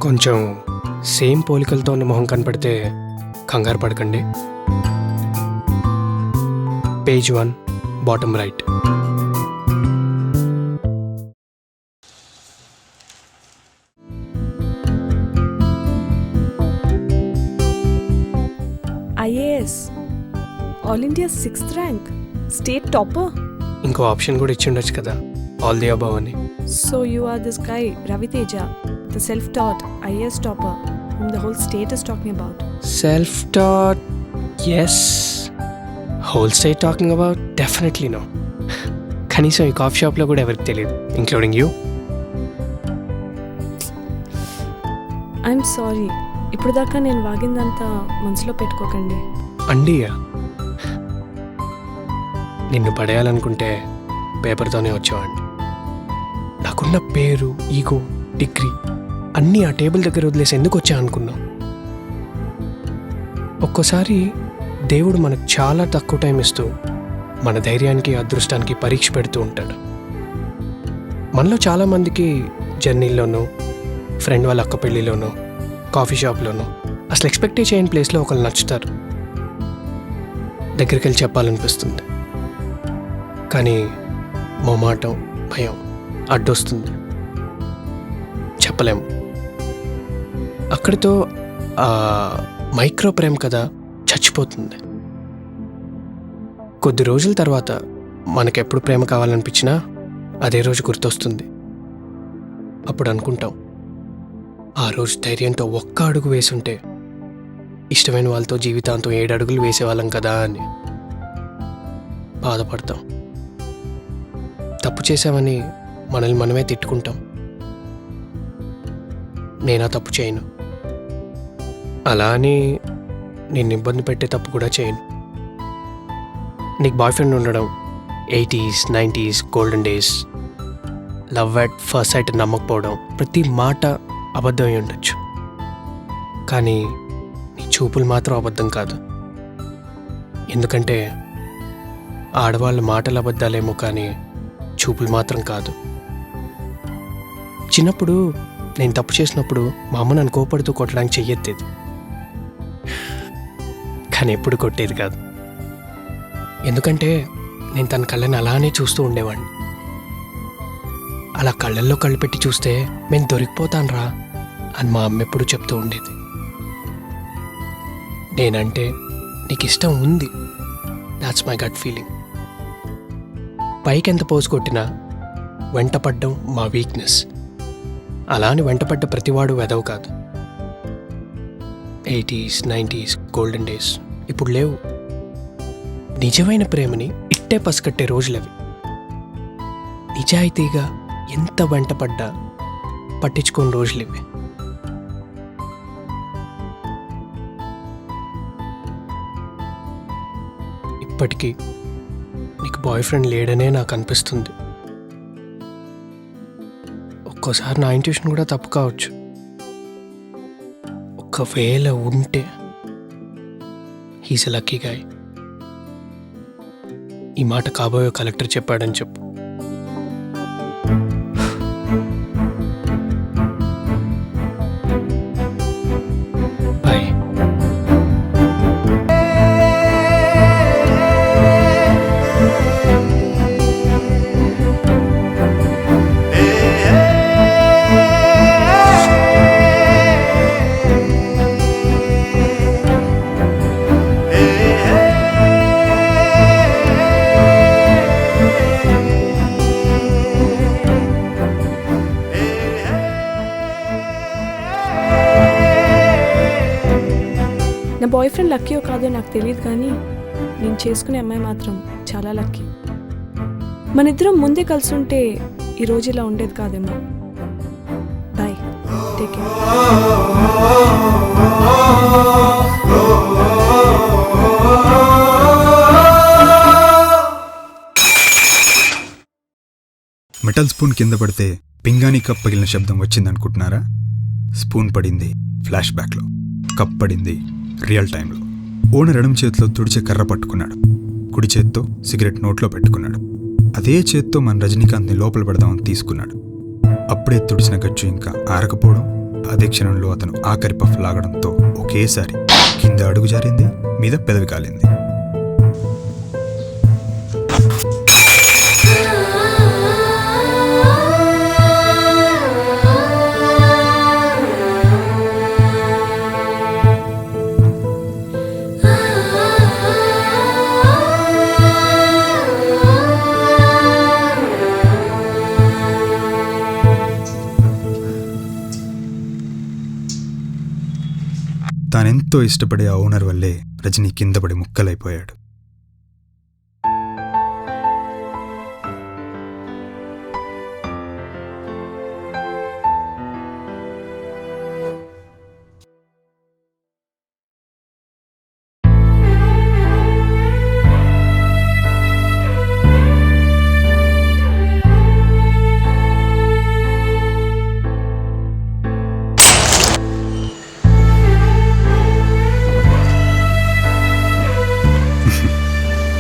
కొంచెం సేమ్ పోలికలతో ఉన్న మొహం కనపడితే కంగారు పడకండి. Page 1 bottom right. IAS, all India 6th rank, state topper. ఇంకో ఆప్షన్ కూడా ఇచ్చి ఉండొచ్చు కదా, ఆల్ ది అబవ్ అని. So you are this guy, Raviteja, the self-taught IAS topper whom the whole state is talking about. Self taught, yes. Whole state talking about, definitely no. కనీసం ఈ coffee షాప్లో కూడా ఎవరికి తెలియదు, ఇంక్లూడింగ్ యూ. I'm sorry. ఇప్పుడు దాకా నేను వాగిందంతా మనసులో పెట్టుకోకండి. అండియా, నిన్ను పడేయాలనుకుంటే పేపర్తోనే వచ్చేవాడిని. నాకున్న పేరు, ఈగో, డిగ్రీ అన్నీ ఆ టేబుల్ దగ్గర వదిలేసి ఎందుకు వచ్చా అనుకున్నావు. ఒక్కోసారి దేవుడు మనకు చాలా తక్కువ టైం ఇస్తూ మన ధైర్యానికి, అదృష్టానికి పరీక్ష పెడుతూ ఉంటాడు. మనలో చాలామందికి జర్నీల్లోనూ, ఫ్రెండ్ వాళ్ళ అక్క పెళ్ళిలోనూ, కాఫీ షాప్లోనూ అసలు ఎక్స్పెక్టే చేయని ప్లేస్లో ఒకళ్ళు నచ్చుతారు. దగ్గరికి వెళ్ళి చెప్పాలనిపిస్తుంది, కానీ మొమాటం, భయం అడ్డొస్తుంది, చెప్పలేము. అక్కడితో మైక్రో ప్రేమ కదా చచ్చిపోతుంది. కొద్ది రోజుల తర్వాత మనకెప్పుడు ప్రేమ కావాలనిపించినా అదే రోజు గుర్తొస్తుంది. అప్పుడు అనుకుంటాం, ఆ రోజు ధైర్యంతో ఒక్క అడుగు వేసుంటే ఇష్టమైన వాళ్ళతో జీవితాంతం 7 అడుగులు వేసేవాళ్ళం కదా అని బాధపడతాం. తప్పు చేసామని మనల్ని మనమే తిట్టుకుంటాం. నేనా తప్పు చేయను, అలా అని నిన్ను ఇబ్బంది పెట్టే తప్పు కూడా చేయను. నీకు బాయ్ ఫ్రెండ్ ఉండడం 80s, 90s golden days, love at first sight నమ్మకపోవడం, ప్రతి మాట అబద్ధం అయి ఉండొచ్చు. కానీ నీ చూపులు మాత్రం అబద్ధం కాదు. ఎందుకంటే ఆడవాళ్ళ మాటలు అబద్ధాలేమో కానీ చూపులు మాత్రం కాదు. చిన్నప్పుడు నేను తప్పు చేసినప్పుడు మా అమ్మ నన్ను కోపడుతూ కొట్టడానికి చెయ్యెత్తేది, కానీ ఎప్పుడు కొట్టేది కాదు. ఎందుకంటే నేను తన కళ్ళని అలానే చూస్తూ ఉండేవాడిని. అలా కళ్ళల్లో కళ్ళు పెట్టి చూస్తే నేను దొరికిపోతాను రా అని మా అమ్మ ఎప్పుడు చెప్తూ ఉండేది. నేనంటే నీకు ఇష్టం ఉంది, దాట్స్ మై గట్ ఫీలింగ్. పైకి ఎంత పోసు కొట్టినా వెంటపడ్డం మా వీక్నెస్. అలా అని వెంటపడ్డ ప్రతివాడు వెదవు కాదు. 80s, 90s గోల్డెన్ డేస్ ఇప్పుడు లేవు. నిజమైన ప్రేమని ఇట్టే పసికట్టే రోజులవి. నిజాయితీగా ఎంత వెంటపడ్డా పట్టించుకోని రోజులు ఇవి. ఇప్పటికీ నీకు బాయ్ ఫ్రెండ్ లేడనే నాకు అనిపిస్తుంది. ఒక్కోసారి నా ఇంట్యూషన్ కూడా తప్పు కావచ్చు. ఒకవేళ ఉంటే హీస్ ఎ లక్కీ గాయ్. ఈ మాట కాబోయే కలెక్టర్ చెప్పాడని చెప్పు. బాయ్. నా బాయ్ ఫ్రెండ్ లక్కీయో కాదో నాకు తెలియదు, కానీ నేను చేసుకునే అమ్మాయి మాత్రం చాలా లక్కీ. మన ఇద్దరం ముందే కలిసి ఉంటే ఈరోజు ఇలా ఉండేది కాదేమో. Bye, take care. Metal spoon కింద పడితే పింగాణి కప్ పగిలిన శబ్దం వచ్చిందనుకుంటున్నారా? స్పూన్ పడింది ఫ్లాష్ బ్యాక్లో, కప్ పడింది రియల్ టైంలో. ఓనర్ ఎడమ చేతిలో తుడిచే కర్ర పట్టుకున్నాడు, కుడి చేత్తో సిగరెట్ నోట్లో పెట్టుకున్నాడు. అదే చేత్తో మన రజనీకాంత్ని లోపల పెడదామని తీసుకున్నాడు. అప్పుడే తుడిచిన గచ్చు ఇంకా ఆరకపోవడం, అదే క్షణంలో అతను ఆఖరి పఫ్ లాగడంతో ఒకేసారి కింద అడుగు జారింది, మీద పెదవి కాలింది. తానెంతో ఇష్టపడే ఆ ఓనర్ వల్లే రజనీ కింద పడి ముక్కలైపోయాడు.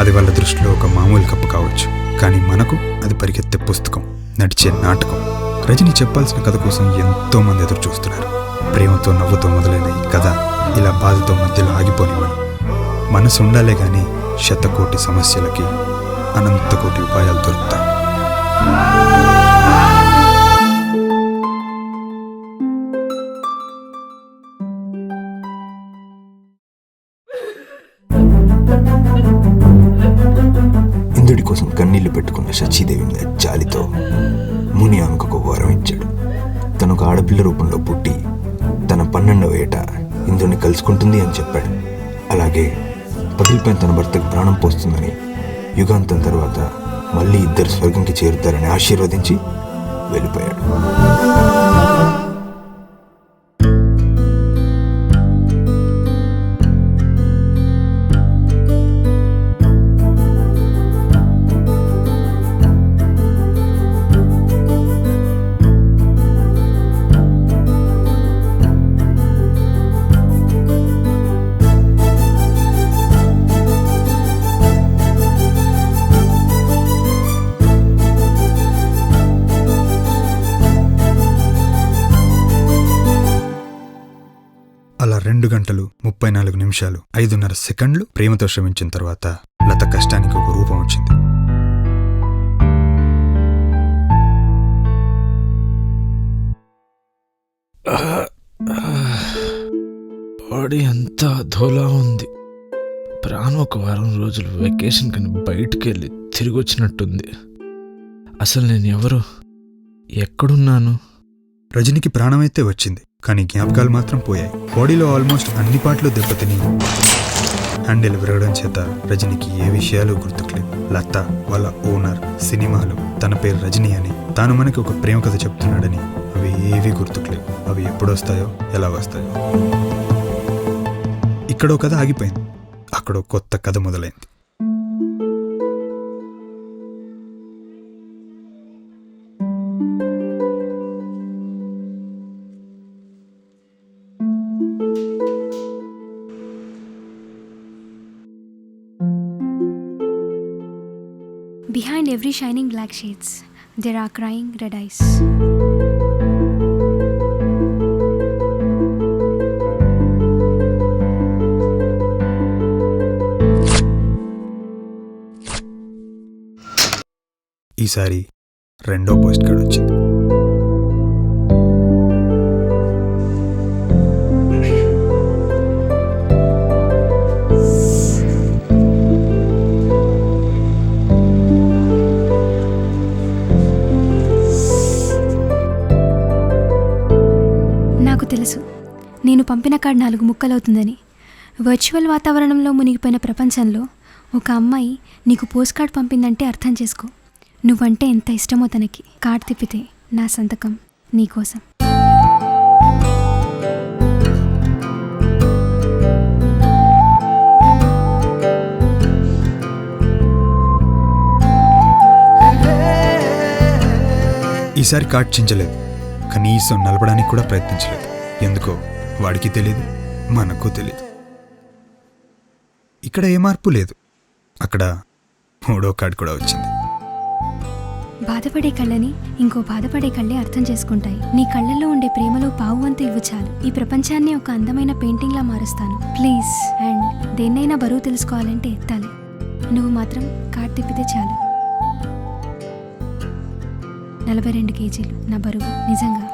అది వాళ్ళ దృష్టిలో ఒక మామూలు కప్పు కావచ్చు, కానీ మనకు అది పరిగెత్తే పుస్తకం, నడిచే నాటకం. రజనీ చెప్పాల్సిన కథ కోసం ఎంతో మంది ఎదురు చూస్తున్నారు. ప్రేమతో నవ్వుతో మొదలైన ఈ కథ ఇలా బాధతో మధ్యలో ఆగిపోనివ్వను. మనసు ఉండాలే గాని శతకోటి సమస్యలకి అనంతకోటి ఉపాయాలు దొరుకుతాయి. ఇంద్రుడి కోసం కన్నీళ్లు పెట్టుకున్న శచీదేవి మీద జాలితో ముని ఆమెకు ఒక వరం ఇచ్చాడు. తను ఒక ఆడపిల్ల రూపంలో పుట్టి తన 12వ ఏట ఇంద్రుడిని కలుసుకుంటుంది అని చెప్పాడు. అలాగే పగిలిపోయిన తన భర్తకు ప్రాణం పోస్తుందని, యుగాంతం తర్వాత మళ్ళీ ఇద్దరు స్వర్గంకి చేరుతారని ఆశీర్వదించి వెళ్ళిపోయాడు. అలా 2 గంటలు 34 నిమిషాలు 5:30 సెకండ్లు ప్రేమతో శ్రమించిన తర్వాత లత కష్టానికి ఒక రూపం వచ్చింది. బాడీ అంతా అధోలా ఉంది. ప్రాణం ఒక వారం రోజులు వెకేషన్ కని బయటికి వెళ్ళి తిరిగి వచ్చినట్టుంది. అసలు నేను ఎవరు, ఎక్కడున్నాను? రజనికి ప్రాణమైతే వచ్చింది, కానీ జ్ఞాపకాలు మాత్రం పోయాయి. బాడీలో ఆల్మోస్ట్ అన్ని పాటలు దెబ్బతిని హ్యాండిల్ విరగడం చేత రజనికి ఏ విషయాలు గుర్తుకులేవు. లత, వాళ్ళ ఓనర్, సినిమాలు, తన పేరు రజనీ అని, తాను మనకి ఒక ప్రేమ కథ చెప్తున్నాడని అవి ఏవీ గుర్తుకులేవు. అవి ఎప్పుడొస్తాయో, ఎలా వస్తాయో. ఇక్కడో కథ ఆగిపోయింది, అక్కడో కొత్త కథ మొదలైంది. Behind every shining black shades, there are crying red eyes. ఈసారి 2వ పోస్ట్ కార్డ్ వచ్చింది. నాకు తెలుసు, నేను పంపిన కార్డ్ 4 ముక్కలవుతుందని. వర్చువల్ వాతావరణంలో మునిగిపోయిన ప్రపంచంలో ఒక అమ్మాయి నీకు పోస్ట్ కార్డ్ పంపిందంటే అర్థం చేసుకో. నువ్వంటే ఎంత ఇష్టమో తనకి. కార్డ్ తిప్పితే నా సంతకం నీకోసం. ఈసారి కార్డ్ చించలేదు, కనీసం నలపడానికి కూడా ప్రయత్నించలేదు. ఎందుకో వాడికి తెలీదు, మనకు తెలీదు. ఇక్కడ ఏ మార్పు లేదు. అక్కడ 3వ కార్డ్ కూడా వచ్చింది. బాధపడే కళ్ళని ఇంకో బాధపడే కళ్ళే అర్థం చేసుకుంటాయి. నీ కళ్ళల్లో ఉండే ప్రేమలో పావువంతు ఇవ్వు చాలు. ఈ ప్రపంచాన్ని ఒక అందమైన పెయింటింగ్లా మారుస్తాను ప్లీజ్. అండ్ దేన్నైనా బరువు తెలుసుకోవాలంటే ఎత్తాలి. నువ్వు మాత్రం కార్డ్ తిప్పితే చాలు. 42 కేజీలు నా బరువు నిజంగా.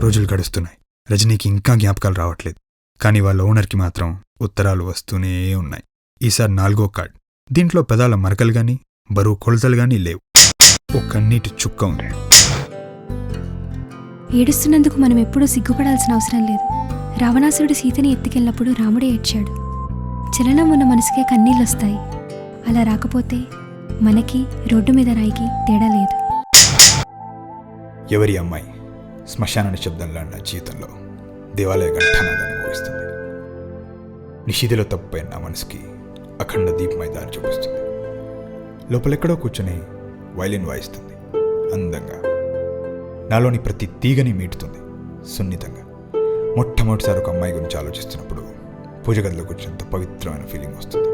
రోజులు గడుస్తున్నాయి. రజనీకి ఇంకా జ్ఞాపకాలు రావట్లేదు. కానీ వాళ్ళ ఓనర్కి మాత్రం ఉత్తరాలు వస్తూనే ఉన్నాయి. ఈసారి 4వ కార్డ్. దీంట్లో పెదాల మరకలు గాని బరువు కొలతలు గాని లేవు. ఓ కన్నీటి చుక్క ఉంది. ఏడుస్తున్నందుకు మనం ఎప్పుడూ సిగ్గుపడాల్సిన అవసరం లేదు. రావణాసురుడు సీతని ఎత్తుకెళ్ళినప్పుడు రాముడే ఏడ్చాడు. చలనం ఉన్న మనసుకే కన్నీళ్ళొస్తాయి. అలా రాకపోతే మనకి రోడ్డు మీద రాయికి తేడా లేదు. ఎవరి అమ్మాయి శ్మశాన నిశ్శబ్దంలా నా జీవితంలో దేవాలయ ఘంటానాదాన్ని మోగిస్తుంది. నిషిదిలో తప్పైన నా మనసుకి అఖండ దీపమై దారి చూపిస్తుంది. లోపలెక్కడో కూర్చొని వైలిన్ వాయిస్తుంది అందంగా. నాలోని ప్రతి తీగని మీటుతుంది సున్నితంగా. మొట్టమొదటిసారి ఒక అమ్మాయి గురించి ఆలోచిస్తున్నప్పుడు పూజ గదిలో కూర్చున్నంత పవిత్రమైన ఫీలింగ్ వస్తుంది.